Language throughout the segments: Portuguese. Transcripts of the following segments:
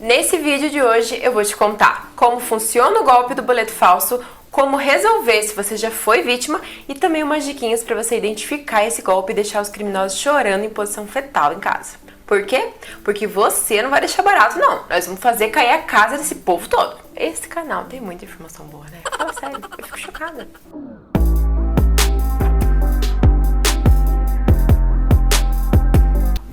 Nesse vídeo de hoje eu vou te contar como funciona o golpe do boleto falso, como resolver se você já foi vítima e também umas diquinhas para você identificar esse golpe e deixar os criminosos chorando em posição fetal em casa. Por quê? Porque você não vai deixar barato não, nós vamos fazer cair a casa desse povo todo. Esse canal tem muita informação boa, né? Fala sério, eu fico chocada.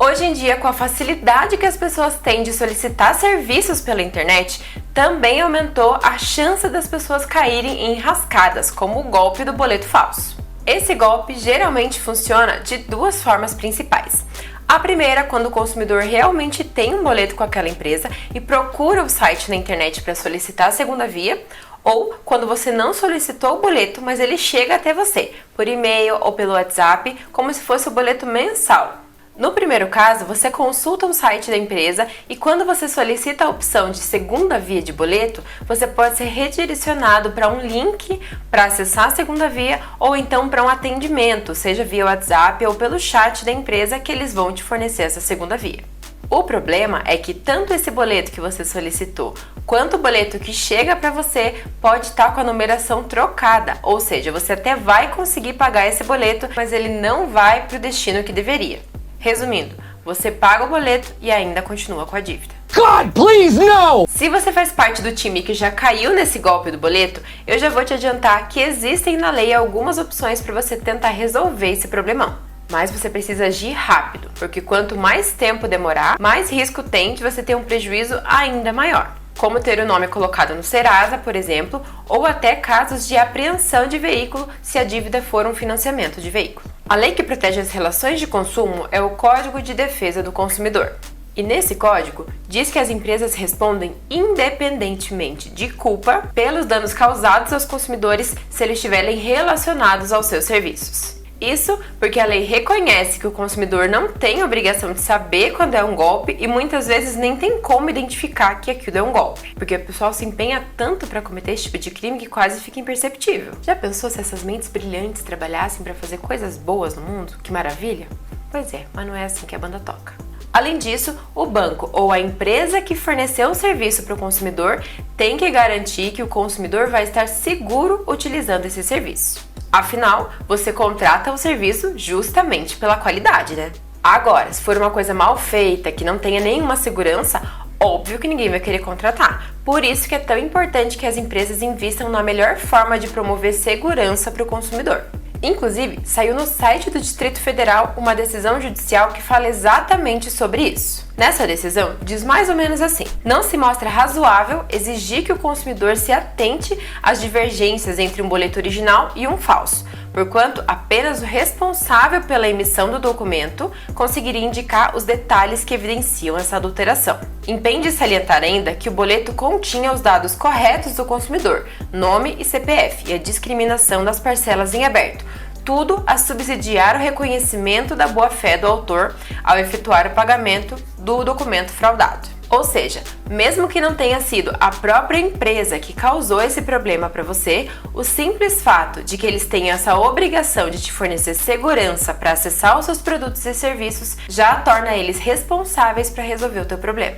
Hoje em dia, com a facilidade que as pessoas têm de solicitar serviços pela internet, também aumentou a chance das pessoas caírem em enrascadas, como o golpe do boleto falso. Esse golpe geralmente funciona de duas formas principais. A primeira, quando o consumidor realmente tem um boleto com aquela empresa e procura o site na internet para solicitar a segunda via, ou quando você não solicitou o boleto, mas ele chega até você, por e-mail ou pelo WhatsApp, como se fosse o boleto mensal. No primeiro caso, você consulta o site da empresa e quando você solicita a opção de segunda via de boleto, você pode ser redirecionado para um link para acessar a segunda via ou então para um atendimento, seja via WhatsApp ou pelo chat da empresa que eles vão te fornecer essa segunda via. O problema é que tanto esse boleto que você solicitou quanto o boleto que chega para você pode estar com a numeração trocada, ou seja, você até vai conseguir pagar esse boleto, mas ele não vai para o destino que deveria. Resumindo, você paga o boleto e ainda continua com a dívida. God, please, no! Se você faz parte do time que já caiu nesse golpe do boleto, eu já vou te adiantar que existem na lei algumas opções para você tentar resolver esse problemão. Mas você precisa agir rápido, porque quanto mais tempo demorar, mais risco tem de você ter um prejuízo ainda maior. Como ter o nome colocado no Serasa, por exemplo, ou até casos de apreensão de veículo se a dívida for um financiamento de veículo. A lei que protege as relações de consumo é o Código de Defesa do Consumidor. E nesse código, diz que as empresas respondem independentemente de culpa pelos danos causados aos consumidores se eles estiverem relacionados aos seus serviços. Isso porque a lei reconhece que o consumidor não tem obrigação de saber quando é um golpe e muitas vezes nem tem como identificar que aquilo é um golpe, porque o pessoal se empenha tanto para cometer esse tipo de crime que quase fica imperceptível. Já pensou se essas mentes brilhantes trabalhassem para fazer coisas boas no mundo? Que maravilha! Pois é, mas não é assim que a banda toca. Além disso, o banco ou a empresa que forneceu o serviço para o consumidor tem que garantir que o consumidor vai estar seguro utilizando esse serviço. Afinal, você contrata o serviço justamente pela qualidade, né? Agora, se for uma coisa mal feita, que não tenha nenhuma segurança, óbvio que ninguém vai querer contratar. Por isso que é tão importante que as empresas invistam na melhor forma de promover segurança para o consumidor. Inclusive, saiu no site do Distrito Federal uma decisão judicial que fala exatamente sobre isso. Nessa decisão, diz mais ou menos assim: não se mostra razoável exigir que o consumidor se atente às divergências entre um boleto original e um falso, porquanto apenas o responsável pela emissão do documento conseguiria indicar os detalhes que evidenciam essa adulteração. Impende salientar ainda que o boleto continha os dados corretos do consumidor, nome e CPF, e a discriminação das parcelas em aberto, tudo a subsidiar o reconhecimento da boa-fé do autor ao efetuar o pagamento do documento fraudado. Ou seja, mesmo que não tenha sido a própria empresa que causou esse problema para você, o simples fato de que eles tenham essa obrigação de te fornecer segurança para acessar os seus produtos e serviços já torna eles responsáveis para resolver o teu problema.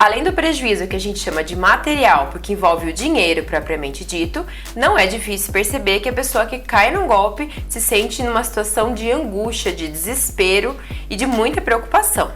Além do prejuízo que a gente chama de material, porque envolve o dinheiro propriamente dito, não é difícil perceber que a pessoa que cai num golpe se sente numa situação de angústia, de desespero e de muita preocupação.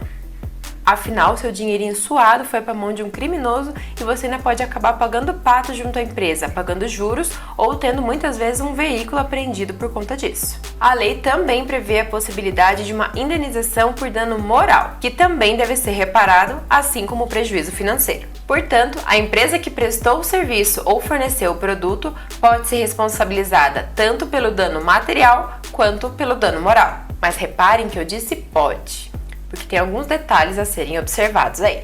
Afinal, seu dinheirinho suado foi para a mão de um criminoso e você ainda pode acabar pagando pato junto à empresa, pagando juros ou tendo muitas vezes um veículo apreendido por conta disso. A lei também prevê a possibilidade de uma indenização por dano moral, que também deve ser reparado, assim como o prejuízo financeiro. Portanto, a empresa que prestou o serviço ou forneceu o produto pode ser responsabilizada tanto pelo dano material quanto pelo dano moral. Mas reparem que eu disse pode, porque tem alguns detalhes a serem observados aí.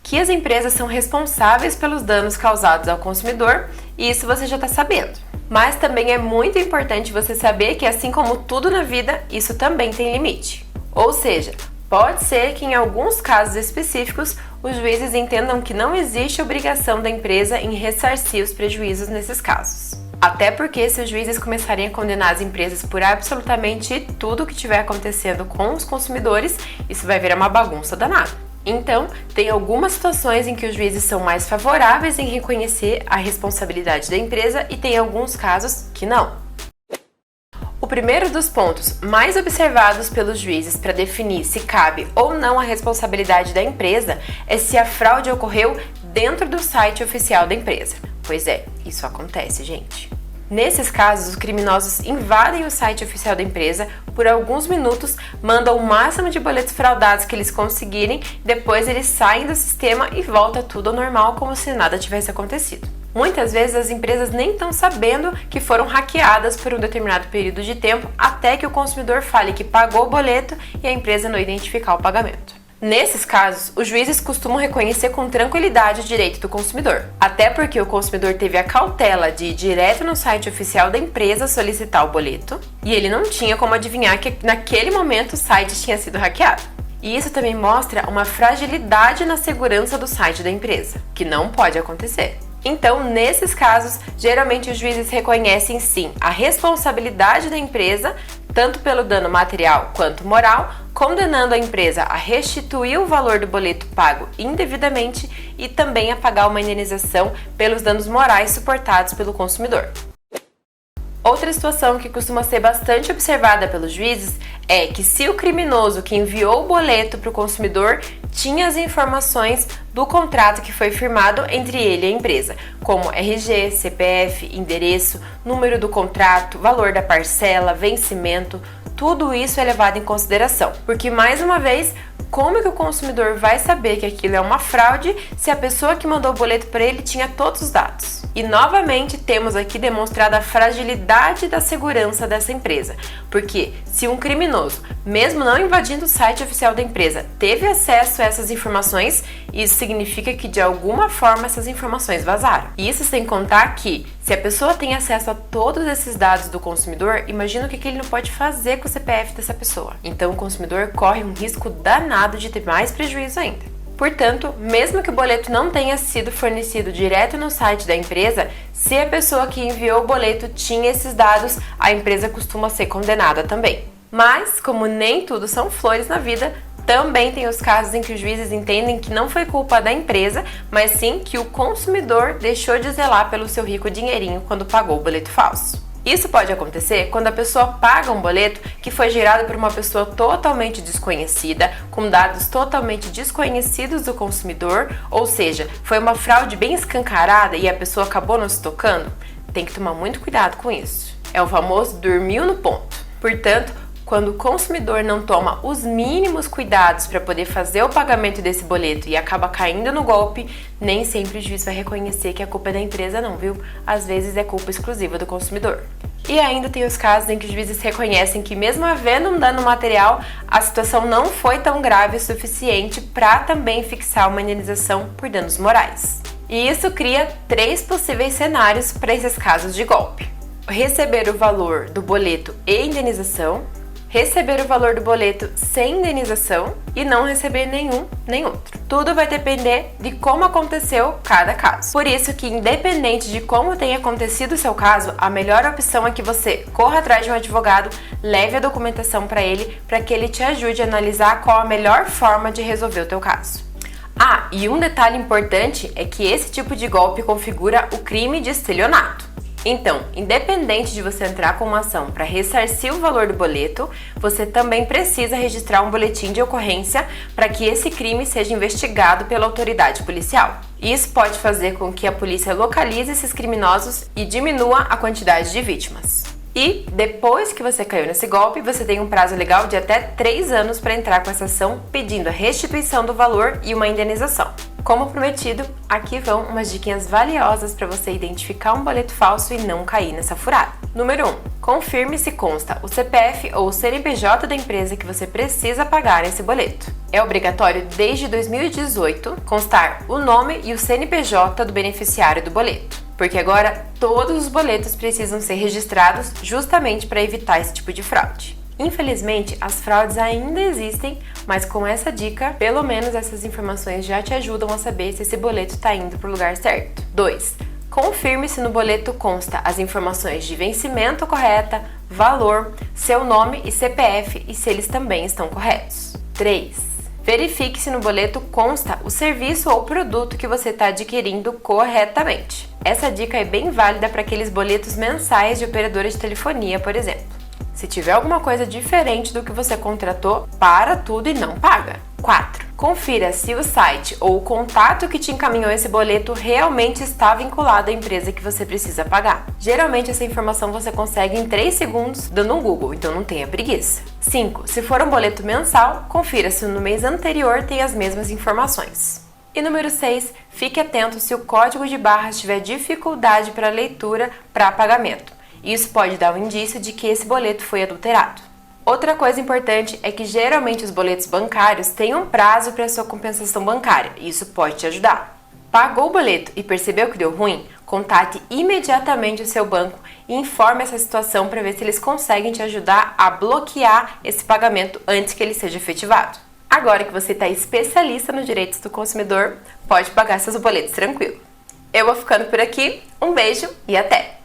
Que as empresas são responsáveis pelos danos causados ao consumidor, e isso você já está sabendo. Mas também é muito importante você saber que, assim como tudo na vida, isso também tem limite. Ou seja, pode ser que em alguns casos específicos, os juízes entendam que não existe obrigação da empresa em ressarcir os prejuízos nesses casos. Até porque se os juízes começarem a condenar as empresas por absolutamente tudo que estiver acontecendo com os consumidores, isso vai virar uma bagunça danada. Então, tem algumas situações em que os juízes são mais favoráveis em reconhecer a responsabilidade da empresa e tem alguns casos que não. O primeiro dos pontos mais observados pelos juízes para definir se cabe ou não a responsabilidade da empresa é se a fraude ocorreu dentro do site oficial da empresa. Pois é, isso acontece, gente. Nesses casos, os criminosos invadem o site oficial da empresa por alguns minutos, mandam o máximo de boletos fraudados que eles conseguirem, depois eles saem do sistema e volta tudo ao normal como se nada tivesse acontecido. Muitas vezes as empresas nem estão sabendo que foram hackeadas por um determinado período de tempo até que o consumidor fale que pagou o boleto e a empresa não identificar o pagamento. Nesses casos, os juízes costumam reconhecer com tranquilidade o direito do consumidor, até porque o consumidor teve a cautela de ir direto no site oficial da empresa solicitar o boleto e ele não tinha como adivinhar que naquele momento o site tinha sido hackeado. E isso também mostra uma fragilidade na segurança do site da empresa, que não pode acontecer. Então, nesses casos, geralmente os juízes reconhecem sim a responsabilidade da empresa, tanto pelo dano material quanto moral, condenando a empresa a restituir o valor do boleto pago indevidamente e também a pagar uma indenização pelos danos morais suportados pelo consumidor. Outra situação que costuma ser bastante observada pelos juízes é que se o criminoso que enviou o boleto para o consumidor tinha as informações do contrato que foi firmado entre ele e a empresa, como RG, CPF, endereço, número do contrato, valor da parcela, vencimento, tudo isso é levado em consideração, porque mais uma vez, como que o consumidor vai saber que aquilo é uma fraude se a pessoa que mandou o boleto para ele tinha todos os dados? E novamente temos aqui demonstrada a fragilidade da segurança dessa empresa, porque se um criminoso, mesmo não invadindo o site oficial da empresa, teve acesso a essas informações, isso significa que de alguma forma essas informações vazaram. Isso sem contar que, se a pessoa tem acesso a todos esses dados do consumidor, imagina o que ele não pode fazer com o CPF dessa pessoa. Então o consumidor corre um risco danado de ter mais prejuízo ainda. Portanto, mesmo que o boleto não tenha sido fornecido direto no site da empresa, se a pessoa que enviou o boleto tinha esses dados, a empresa costuma ser condenada também. Mas, como nem tudo são flores na vida, também tem os casos em que os juízes entendem que não foi culpa da empresa, mas sim que o consumidor deixou de zelar pelo seu rico dinheirinho quando pagou o boleto falso. Isso pode acontecer quando a pessoa paga um boleto que foi gerado por uma pessoa totalmente desconhecida, com dados totalmente desconhecidos do consumidor, ou seja, foi uma fraude bem escancarada e a pessoa acabou não se tocando. Tem que tomar muito cuidado com isso. É o famoso dormiu no ponto. Portanto, quando o consumidor não toma os mínimos cuidados para poder fazer o pagamento desse boleto e acaba caindo no golpe, nem sempre o juiz vai reconhecer que a culpa é da empresa não, viu? Às vezes é culpa exclusiva do consumidor. E ainda tem os casos em que os juízes reconhecem que mesmo havendo um dano material, a situação não foi tão grave o suficiente para também fixar uma indenização por danos morais. E isso cria 3 possíveis cenários para esses casos de golpe: receber o valor do boleto e indenização, receber o valor do boleto sem indenização e não receber nenhum nem outro. Tudo vai depender de como aconteceu cada caso. Por isso que, independente de como tenha acontecido o seu caso, a melhor opção é que você corra atrás de um advogado, leve a documentação para que ele te ajude a analisar qual a melhor forma de resolver o teu caso. Ah, e um detalhe importante é que esse tipo de golpe configura o crime de estelionato. Então, independente de você entrar com uma ação para ressarcir o valor do boleto, você também precisa registrar um boletim de ocorrência para que esse crime seja investigado pela autoridade policial. Isso pode fazer com que a polícia localize esses criminosos e diminua a quantidade de vítimas. E, depois que você caiu nesse golpe, você tem um prazo legal de até 3 anos para entrar com essa ação pedindo a restituição do valor e uma indenização. Como prometido, aqui vão umas diquinhas valiosas para você identificar um boleto falso e não cair nessa furada. Número 1. Confirme se consta o CPF ou o CNPJ da empresa que você precisa pagar esse boleto. É obrigatório desde 2018 constar o nome e o CNPJ do beneficiário do boleto, porque agora todos os boletos precisam ser registrados justamente para evitar esse tipo de fraude. Infelizmente, as fraudes ainda existem, mas com essa dica, pelo menos essas informações já te ajudam a saber se esse boleto está indo para o lugar certo. 2. Confirme se no boleto consta as informações de vencimento correta, valor, seu nome e CPF e se eles também estão corretos. 3. Verifique se no boleto consta o serviço ou produto que você está adquirindo corretamente. Essa dica é bem válida para aqueles boletos mensais de operadora de telefonia, por exemplo. Se tiver alguma coisa diferente do que você contratou, para tudo e não paga. 4. Confira se o site ou o contato que te encaminhou esse boleto realmente está vinculado à empresa que você precisa pagar. Geralmente essa informação você consegue em 3 segundos dando um Google, então não tenha preguiça. 5. Se for um boleto mensal, confira se no mês anterior tem as mesmas informações. E número 6, fique atento se o código de barras tiver dificuldade para leitura para pagamento. Isso pode dar um indício de que esse boleto foi adulterado. Outra coisa importante é que geralmente os boletos bancários têm um prazo para sua compensação bancária, e isso pode te ajudar. Pagou o boleto e percebeu que deu ruim? Contate imediatamente o seu banco e informe essa situação para ver se eles conseguem te ajudar a bloquear esse pagamento antes que ele seja efetivado. Agora que você está especialista nos direitos do consumidor, pode pagar seus boletos tranquilo. Eu vou ficando por aqui, um beijo e até!